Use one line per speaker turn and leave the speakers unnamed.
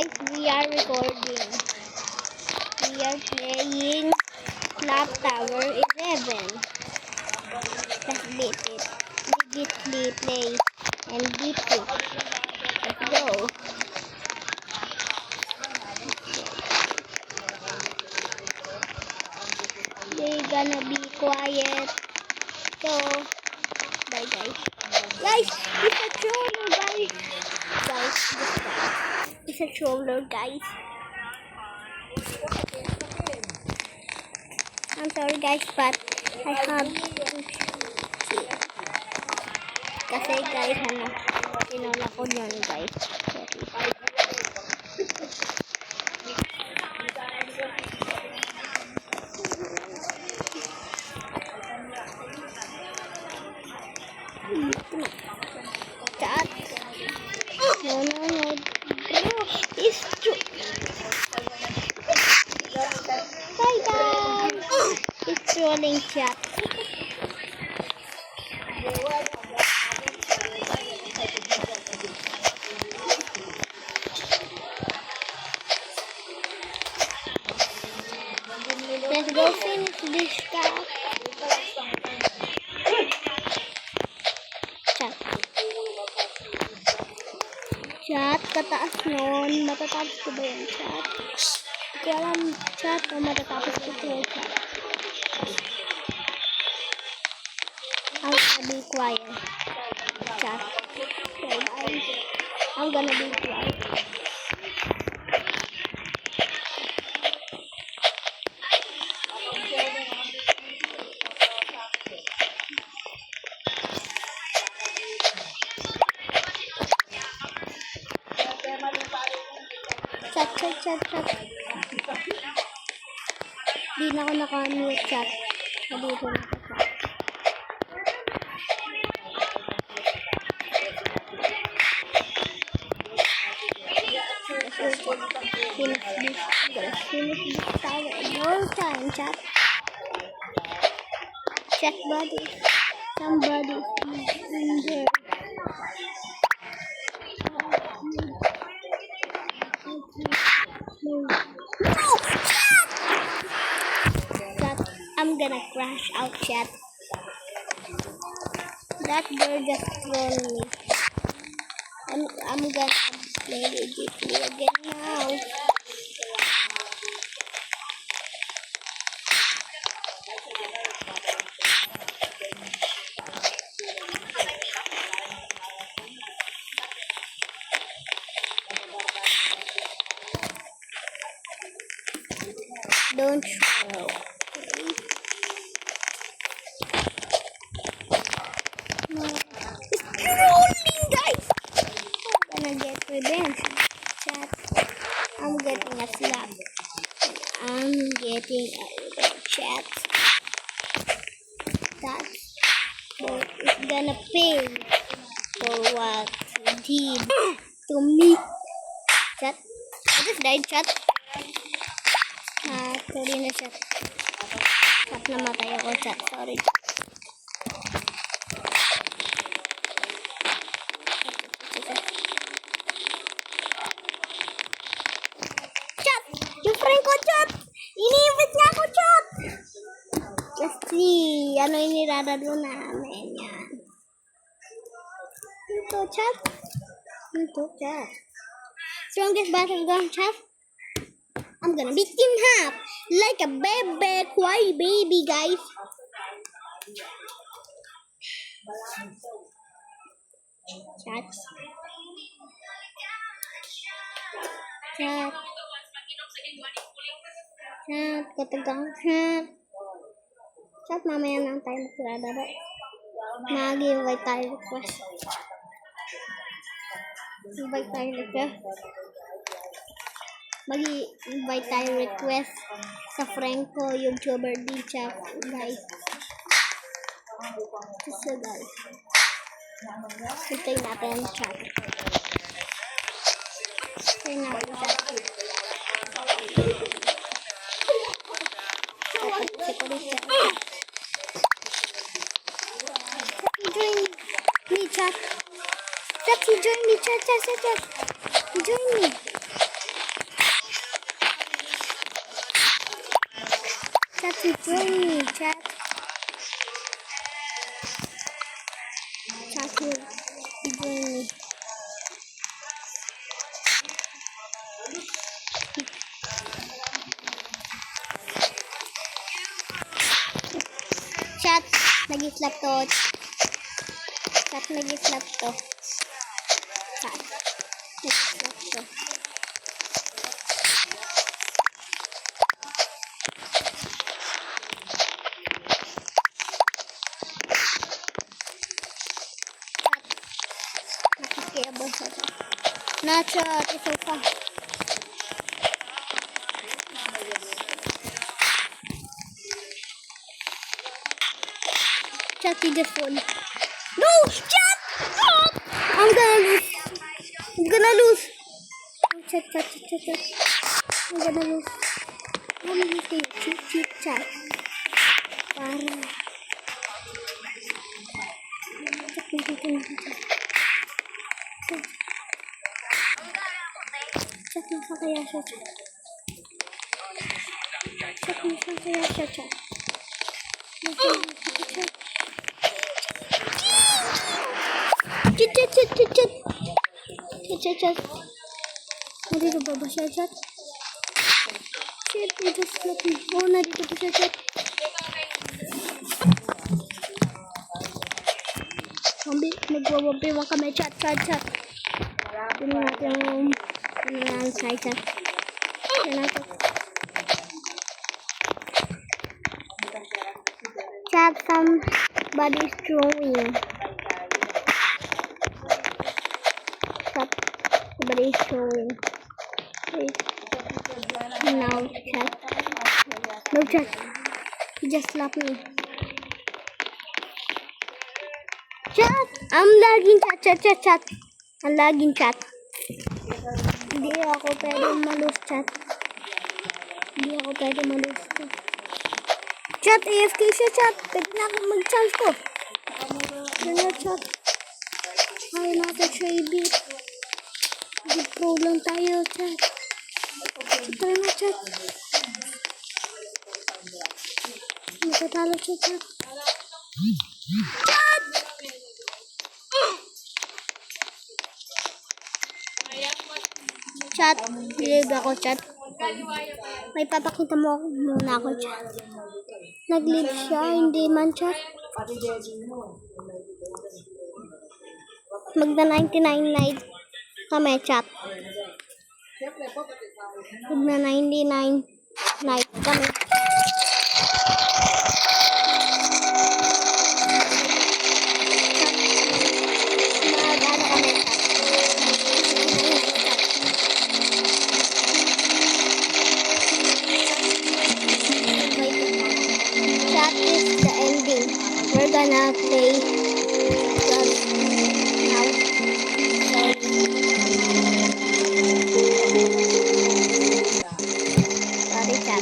guys, we are recording. We are playing Slap Tower 11. Let's beat it. Digitally play and beat it. Let's go. They're gonna be quiet. So, bye guys. Guys, it's a troller, guys. It's a troller, guys. I'm sorry guys, but I have to cheat. Kasi guys, tinula ko yun guys. Sorry. Chat. No. It's true. Bye guys. It's trolling chat. Let's go finish this guy. Chat, kataas nun. Matatapos ko ba yung chat? Hindi ko alam chat o matatapos ko yung chat. I'll be quiet. Chat. So guys, I'm gonna be quiet. Chat. Di na ako naka-mute chat. Dito na ako chat. Finish this tower. More time, chat. Chat buddy. Somebody is in there. Chat, I'm gonna crash out chat. That girl just trolled me. I'm gonna play digitally again now. Don't show. No. It's trolling, guys. I'm gonna get revenge. Chat. I'm getting a slap. I'm getting a revenge. Chat. That's what is gonna pay for what he did to me. Chat. I just died, chat. Sorry na chat. Chat, namatay ako chat. Sorry. Chat! Yung friend ko chat! Ini-invite niya ako chat! Let's see. Ano yung nilalaro namin yan? Ito chat. Strongest battleground chat. I'm gonna beat him half like a baby, quiet baby, guys. Chat. Katagang chat. Chat, mamaya na tayo maglalaro. Mag-invite tayo request. Mag-invite tayo request sa friend ko, YouTuber din siya, guys. So guys, hintayin natin ang chat. Hintayin natin chat. Join me chat. Join me chat. Join me. please join me, chat. Chat will join me. Chat, nag-slap to. Chat, nag-slap to. Chat, nag-slap to. Nakikiabang sa chat. Chat, ito pa. Chat, you just won. No! Chat! Stop! I'm gonna lose. I'm gonna lose. Oh, chat. I'm gonna lose. I'm losing. Cheat, chat. Parang. Chat, nasa kaya siya, chat. Chat, nasa kaya siya, chat. Chat. Nandito ba siya, chat? Shit, we just slept me. Oh, nandito ba siya, chat? Magwawabiwa kami, chat. Tingnan natin yung side, chat. Tingnan natin. Chat, somebody's drawing. Chat, somebody's drawing. Wait. Now, chat. No, chat. He just slapped me. Chat! I'm lagging, chat. I'm lagging, chat. Hindi ako pwede malus, chat. Chat, AFK siya, chat. Pwede na ako mag-chance ko. Yan na, chat. Ayaw natin siya i-beat. Good pro lang tayo, chat. Tara na, chat. Matatalo siya, chat. Chat! Chat, believe ako, chat. May papakita mo muna ako, chat. Nag-live siya, hindi man, chat. Magda 99 night kami, chat. Magda 99 night kami. Chat is the ending. We're gonna play just now. Sorry, chat.